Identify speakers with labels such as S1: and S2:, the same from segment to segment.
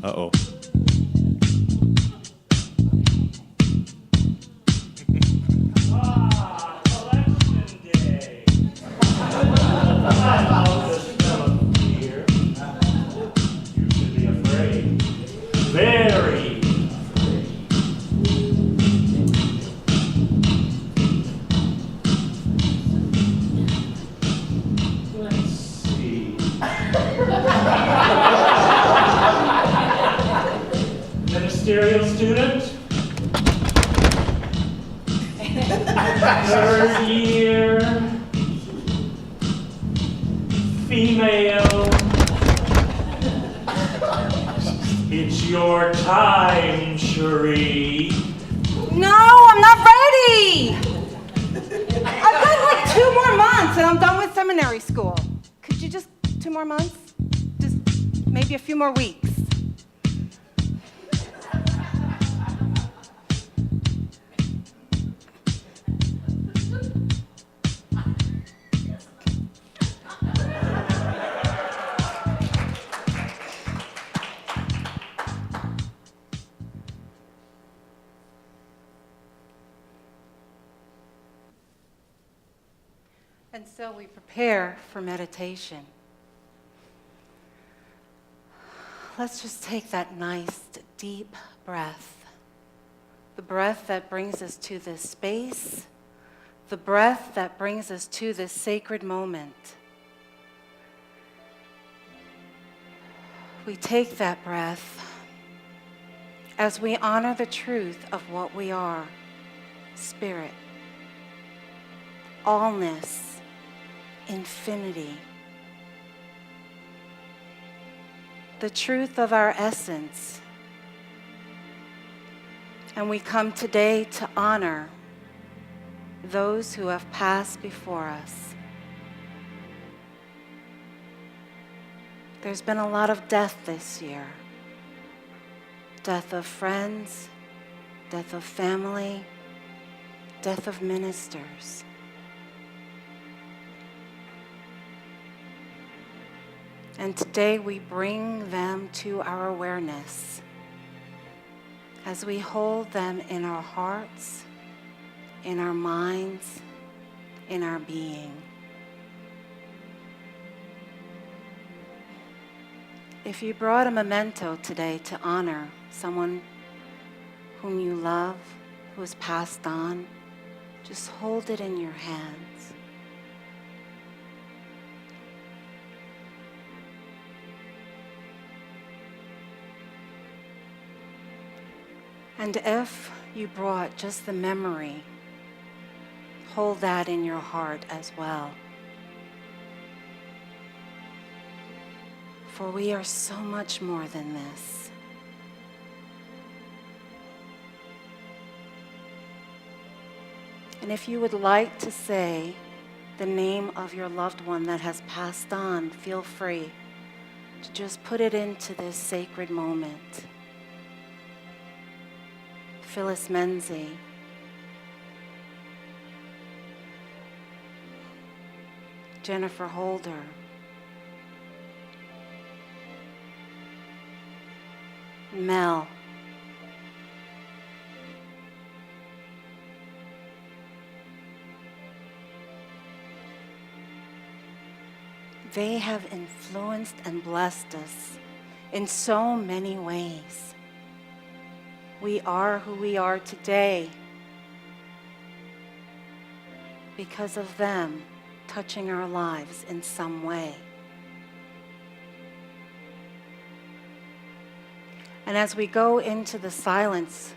S1: Uh-oh.
S2: Election day. I'll just tell them here. You should be afraid. Very afraid. Let's see. Ministerial student. Third year. Female. It's your time, Sherrie.
S3: No, I'm not ready. I've got like 2 more months and I'm done with seminary school. Could you just 2 more months? Just maybe a few more weeks. And so we prepare for meditation. Let's just take that nice, deep breath. The breath that brings us to this space. The breath that brings us to this sacred moment. We take that breath as we honor the truth of what we are, spirit, allness, infinity, the truth of our essence. And we come today to honor those who have passed before us. There's been a lot of death this year. Death of friends, death of family, death of ministers. And today we bring them to our awareness as we hold them in our hearts, in our minds, in our being. If you brought a memento today to honor someone whom you love, who has passed on, just hold it in your hands. And if you brought just the memory, hold that in your heart as well. For we are so much more than this. And if you would like to say the name of your loved one that has passed on, feel free to just put it into this sacred moment. Phyllis Menzie, Jennifer Holder, Mel, they have influenced and blessed us in so many ways. We are who we are today because of them touching our lives in some way. And as we go into the silence,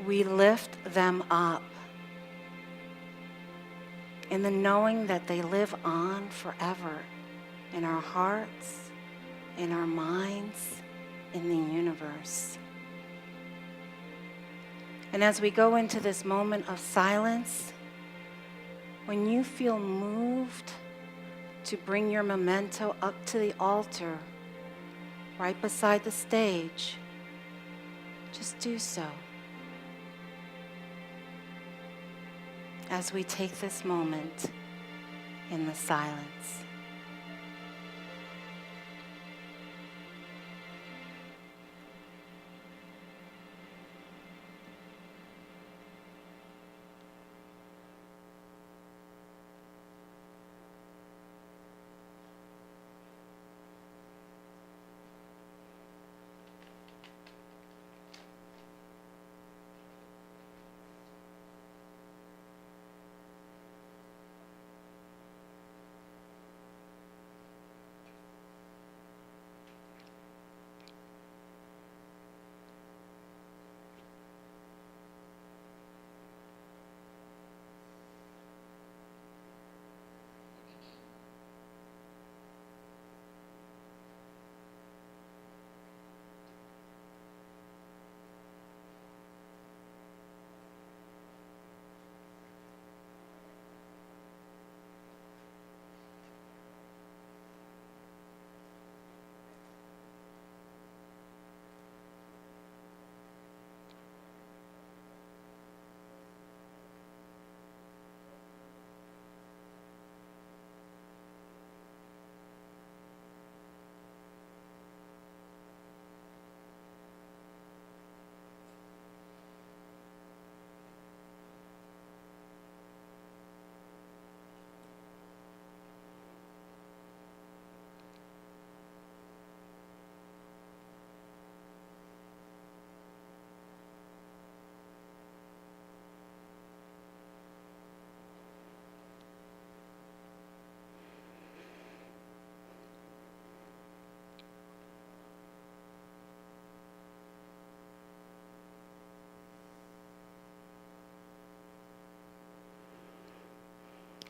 S3: we lift them up in the knowing that they live on forever in our hearts, in our minds, in the universe. And as we go into this moment of silence, when you feel moved to bring your memento up to the altar, right beside the stage, just do so. As we take this moment in the silence.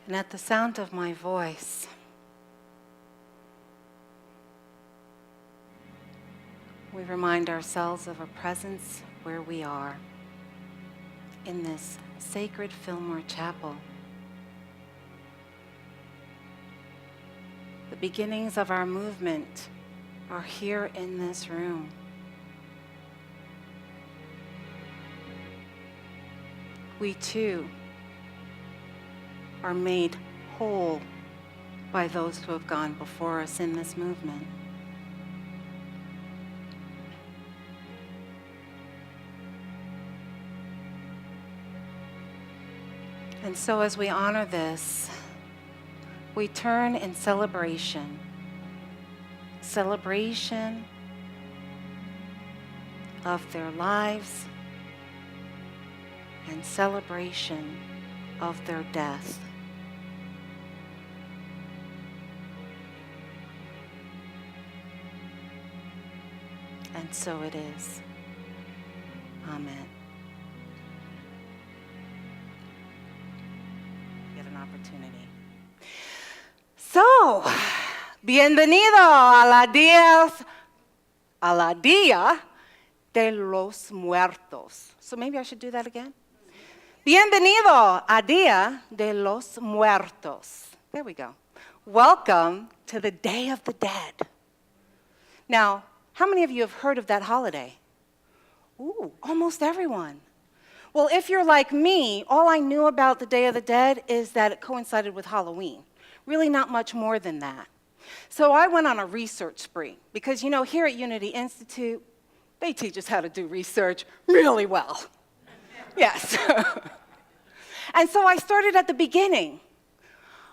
S3: And at the sound of my voice, we remind ourselves of a presence where we are, in this sacred Fillmore Chapel. The beginnings of our movement are here in this room. We too are made whole by those who have gone before us in this movement. And so as we honor this, we turn in celebration. Celebration of their lives and celebration of their death. And so it is. Amen. Get an opportunity. So, bienvenido a la Día de los Muertos. So maybe I should do that again. Bienvenido a Día de los Muertos. There we go. Welcome to the Day of the Dead. Now, how many of you have heard of that holiday? Ooh, almost everyone. Well, if you're like me, all I knew about the Day of the Dead is that it coincided with Halloween. Really not much more than that. So I went on a research spree because, you know, here at Unity Institute, they teach us how to do research really well. Yes. And so I started at the beginning.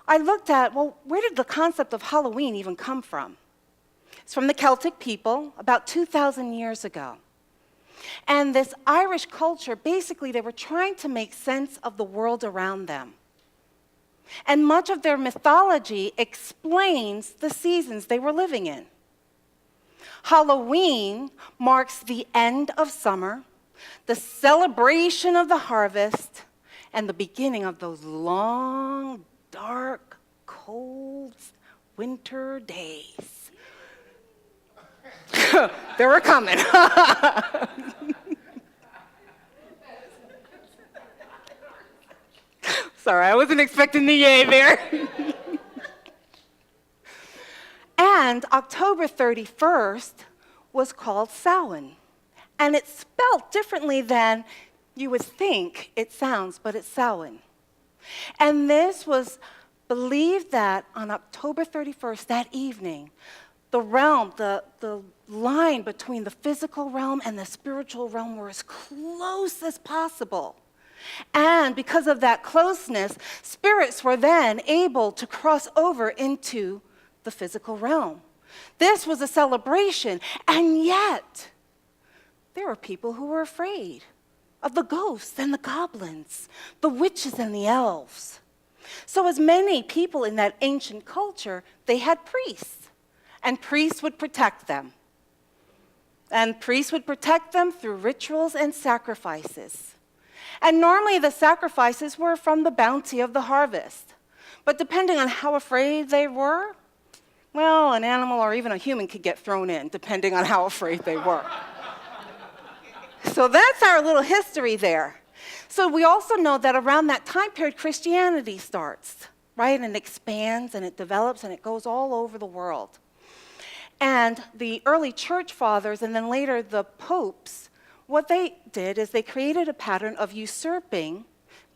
S3: I looked at, well, where did the concept of Halloween even come from? It's from the Celtic people about 2,000 years ago. And this Irish culture, basically, they were trying to make sense of the world around them. And much of their mythology explains the seasons they were living in. Halloween marks the end of summer, the celebration of the harvest, and the beginning of those long, dark, cold winter days. They were coming. Sorry, I wasn't expecting the yay there. And October 31st was called Samhain. And it's spelled differently than you would think it sounds, but it's Samhain. And this was believed that on October 31st, that evening, the realm, the line between the physical realm and the spiritual realm were as close as possible. And because of that closeness, spirits were then able to cross over into the physical realm. This was a celebration, and yet there were people who were afraid of the ghosts and the goblins, the witches and the elves. So as many people in that ancient culture, they had priests, and priests would protect them. And priests would protect them through rituals and sacrifices. And normally the sacrifices were from the bounty of the harvest. But depending on how afraid they were, well, an animal or even a human could get thrown in, depending on how afraid they were. So that's our little history there. So we also know that around that time period, Christianity starts, right? And expands and it develops and it goes all over the world. And the early church fathers and then later the popes, what they did is they created a pattern of usurping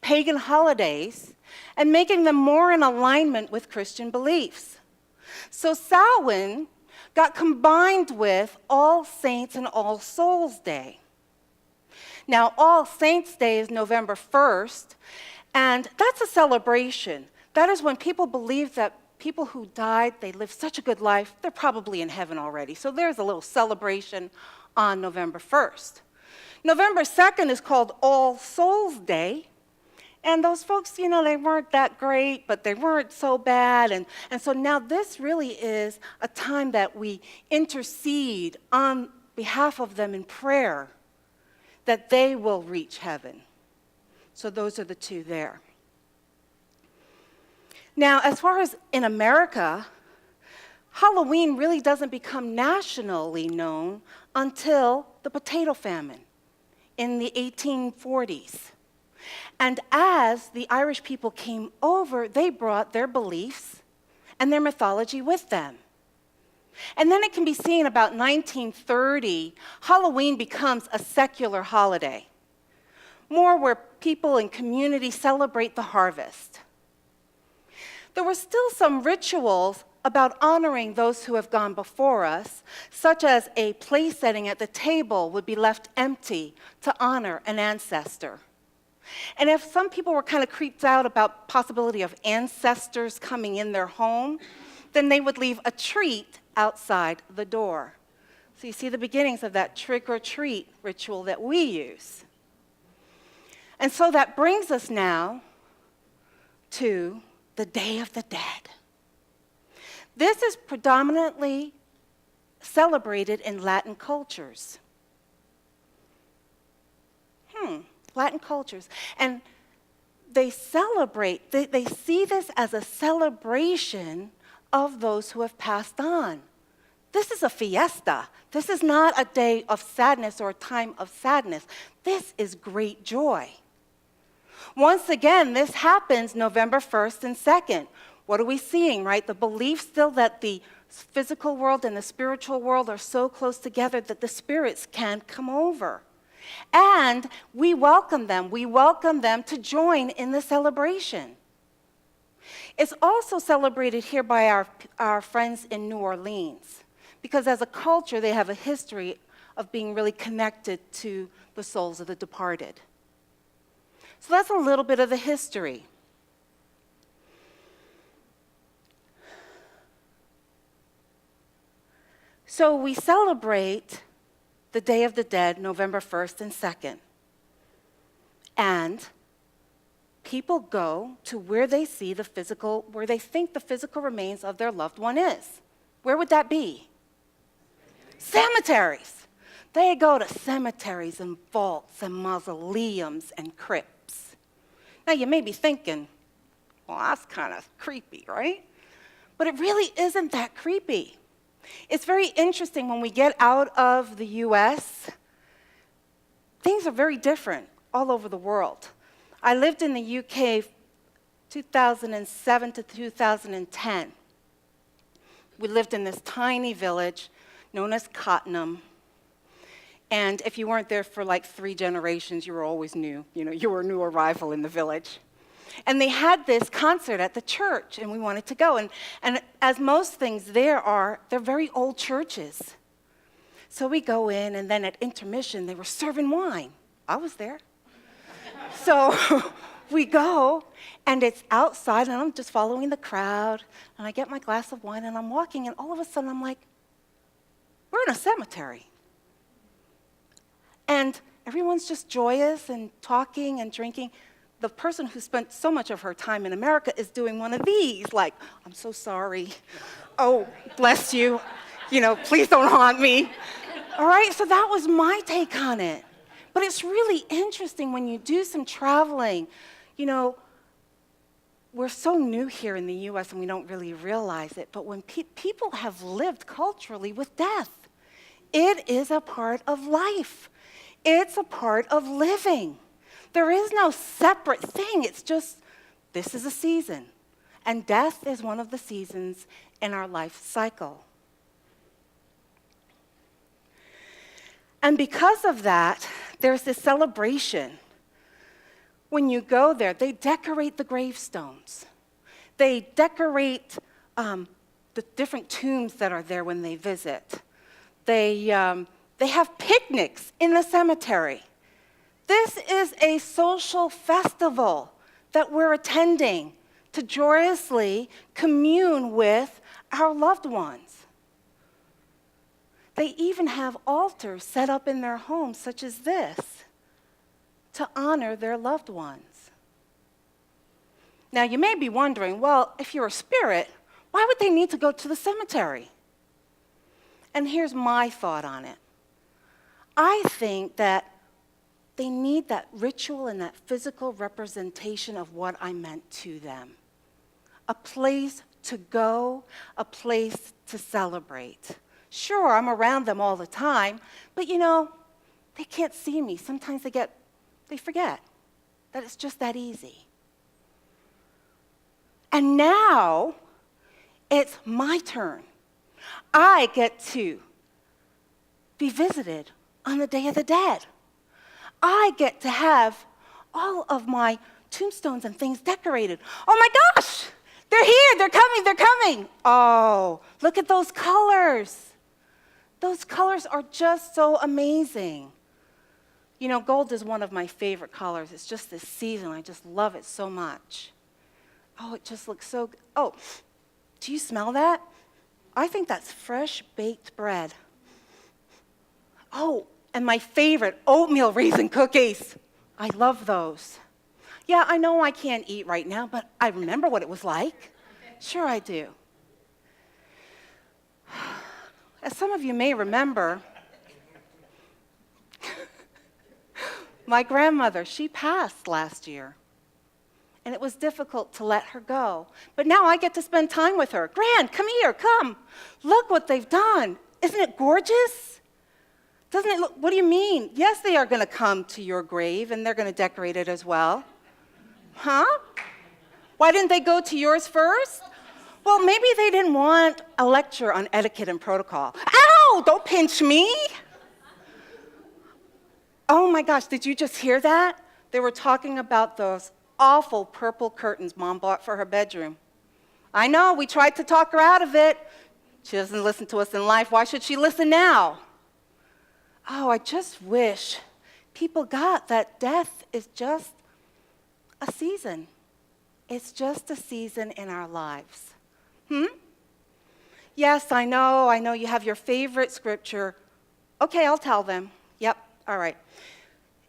S3: pagan holidays and making them more in alignment with Christian beliefs. So Samhain got combined with All Saints and All Souls Day. Now, All Saints Day is November 1st, and that's a celebration. That is when people believe that people who died, they lived such a good life, they're probably in heaven already. So there's a little celebration on November 1st. November 2nd is called All Souls Day. And those folks, you know, they weren't that great, but they weren't so bad. And so now this really is a time that we intercede on behalf of them in prayer, that they will reach heaven. So those are the two there. Now, as far as in America, Halloween really doesn't become nationally known until the potato famine in the 1840s. And as the Irish people came over, they brought their beliefs and their mythology with them. And then it can be seen about 1930, Halloween becomes a secular holiday, more where people and community celebrate the harvest. There were still some rituals about honoring those who have gone before us, such as a place setting at the table would be left empty to honor an ancestor. And if some people were kind of creeped out about possibility of ancestors coming in their home, then they would leave a treat outside the door. So you see the beginnings of that trick or treat ritual that we use. And so that brings us now to the Day of the Dead. This is predominantly celebrated in Latin cultures. Latin cultures. And they celebrate, they see this as a celebration of those who have passed on. This is a fiesta. This is not a day of sadness or a time of sadness. This is great joy. Once again, this happens November 1st and 2nd. What are we seeing, right? The belief still that the physical world and the spiritual world are so close together that the spirits can't come over. And we welcome them. We welcome them to join in the celebration. It's also celebrated here by our friends in New Orleans, because as a culture, they have a history of being really connected to the souls of the departed. So that's a little bit of the history. So we celebrate the Day of the Dead, November 1st and 2nd. And people go to where they see the physical, where they think the physical remains of their loved one is. Where would that be? Cemeteries. They go to cemeteries and vaults and mausoleums and crypts. Now you may be thinking, well, that's kind of creepy, right? But it really isn't that creepy. It's very interesting when we get out of the US, things are very different all over the world. I lived in the UK 2007 to 2010. We lived in this tiny village known as Cottenham. And if you weren't there for like 3 generations, you were always new. You were a new arrival in the village. And they had this concert at the church, and we wanted to go. And as most things there are, they're very old churches. So we go in, and then at intermission, they were serving wine. I was there. So we go, and it's outside, and I'm just following the crowd, and I get my glass of wine, and I'm walking, and all of a sudden I'm like, we're in a cemetery. And everyone's just joyous and talking and drinking. The person who spent so much of her time in America is doing one of these, like, I'm so sorry. Oh, bless you. Please don't haunt me. All right, so that was my take on it. But it's really interesting when you do some traveling. We're so new here in the US and we don't really realize it, but when people have lived culturally with death, it is a part of life. It's a part of living. There is no separate thing. It's just, this is a season. And death is one of the seasons in our life cycle. And because of that, there's this celebration. When you go there, they decorate the gravestones. They decorate the different tombs that are there when they visit. They have picnics in the cemetery. This is a social festival that we're attending to joyously commune with our loved ones. They even have altars set up in their homes, such as this, to honor their loved ones. Now, you may be wondering, well, if you're a spirit, why would they need to go to the cemetery? And here's my thought on it. I think that they need that ritual and that physical representation of what I meant to them. a place to go, a place to celebrate. Sure, I'm around them all the time, but they can't see me. Sometimes they forget that it's just that easy. And now, it's my turn. I get to be visited on the Day of the Dead. I get to have all of my tombstones and things decorated. Oh my gosh! They're here, they're coming. Oh, look at those colors. Those colors are just so amazing. Gold is one of my favorite colors. It's just this season. I just love it so much. Oh, it just looks so good. Oh, do you smell that? I think that's fresh baked bread. Oh, and my favorite, oatmeal raisin cookies. I love those. Yeah, I know I can't eat right now, but I remember what it was like. Sure I do. As some of you may remember, my grandmother, she passed last year. And it was difficult to let her go. But now I get to spend time with her. Gran, come here, come. Look what they've done. Isn't it gorgeous? Doesn't it look, what do you mean? Yes, they are going to come to your grave, and they're going to decorate it as well. Huh? Why didn't they go to yours first? Well, maybe they didn't want a lecture on etiquette and protocol. Ow, don't pinch me. Oh my gosh, did you just hear that? They were talking about those awful purple curtains Mom bought for her bedroom. I know, we tried to talk her out of it. She doesn't listen to us in life. Why should she listen now? Oh, I just wish people got that death is just a season. It's just a season in our lives. Yes, I know you have your favorite scripture. Okay, I'll tell them. Yep, all right.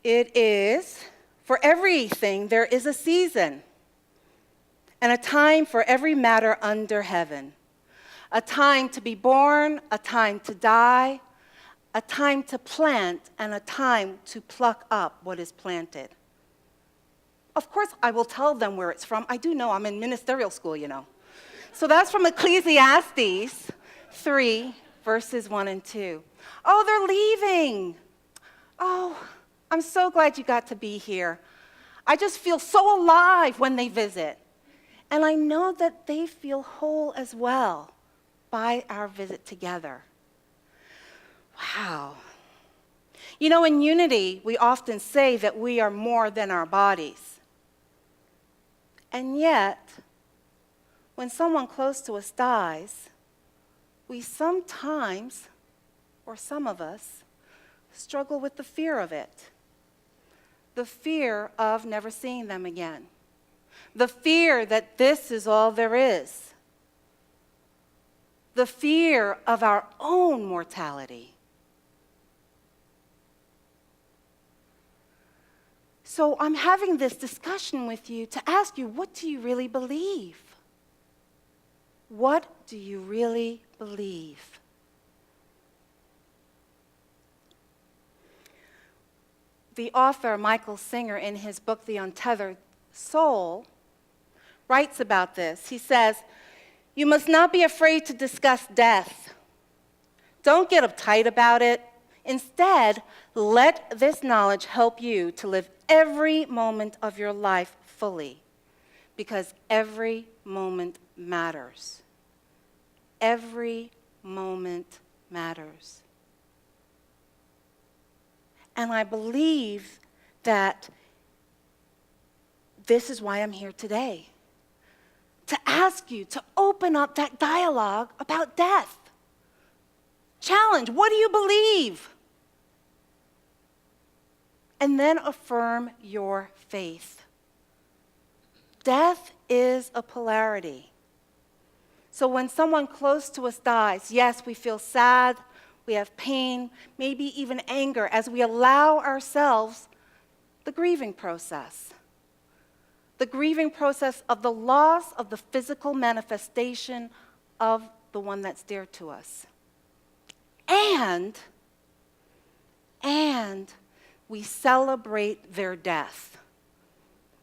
S3: It is, for everything there is a season, and a time for every matter under heaven. A time to be born, a time to die, a time to plant, and a time to pluck up what is planted. Of course, I will tell them where it's from. I do know I'm in ministerial school, So that's from Ecclesiastes 3, verses 1 and 2. Oh, they're leaving. Oh, I'm so glad you got to be here. I just feel so alive when they visit. And I know that they feel whole as well by our visit together. Wow. In unity, we often say that we are more than our bodies. And yet, when someone close to us dies, we sometimes, or some of us, struggle with the fear of it. The fear of never seeing them again. The fear that this is all there is. The fear of our own mortality. So I'm having this discussion with you to ask you, what do you really believe? What do you really believe? The author, Michael Singer, in his book, The Untethered Soul, writes about this. He says, "You must not be afraid to discuss death. Don't get uptight about it. Instead, let this knowledge help you to live every moment of your life fully, because every moment matters. Every moment matters." And I believe that this is why I'm here today, to ask you to open up that dialogue about death. Challenge, what do you believe? And then affirm your faith. Death is a polarity. So when someone close to us dies, yes, we feel sad, we have pain, maybe even anger, as we allow ourselves the grieving process. The grieving process of the loss of the physical manifestation of the one that's dear to us. And we celebrate their death.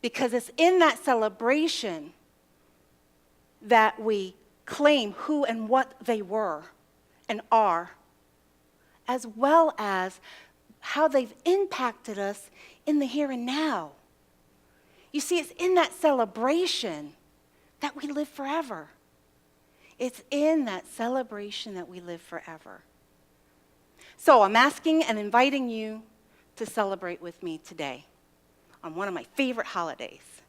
S3: Because it's in that celebration that we claim who and what they were and are, as well as how they've impacted us in the here and now. You see, it's in that celebration that we live forever. It's in that celebration that we live forever. So I'm asking and inviting you to celebrate with me today on one of my favorite holidays.